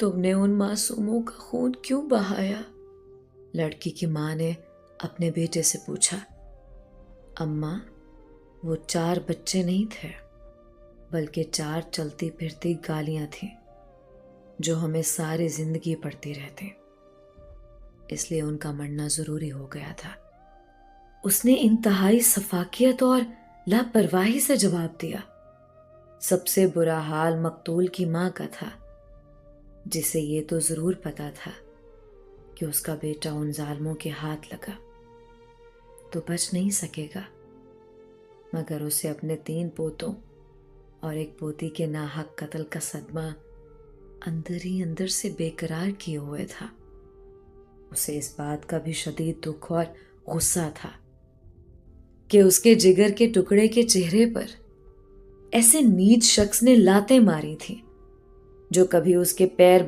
تم نے ان معصوموں کا خون کیوں بہایا؟ لڑکی کی ماں نے اپنے بیٹے سے پوچھا۔ اماں، وہ 4 بچے نہیں تھے، بلکہ 4 چلتی پھرتی گالیاں تھیں جو ہمیں ساری زندگی پڑتی رہتی، اس لیے ان کا مرنا ضروری ہو گیا تھا۔ اس نے انتہائی سفاکیت اور لاپرواہی سے جواب دیا۔ سب سے برا حال مقتول کی ماں کا تھا، جسے یہ تو ضرور پتا تھا کہ اس کا بیٹا ان ظالموں کے ہاتھ لگا تو بچ نہیں سکے گا، مگر اسے اپنے 3 پوتوں اور ایک پوتی کے ناحق قتل کا صدمہ اندر ہی اندر سے بے قرار کیے ہوئے تھا۔ اسے اس بات کا بھی شدید دکھ اور غصہ تھا کہ اس کے جگر کے ٹکڑے کے چہرے پر ایسے نیچ شخص نے لاتیں ماری تھیں جو کبھی اس کے پیر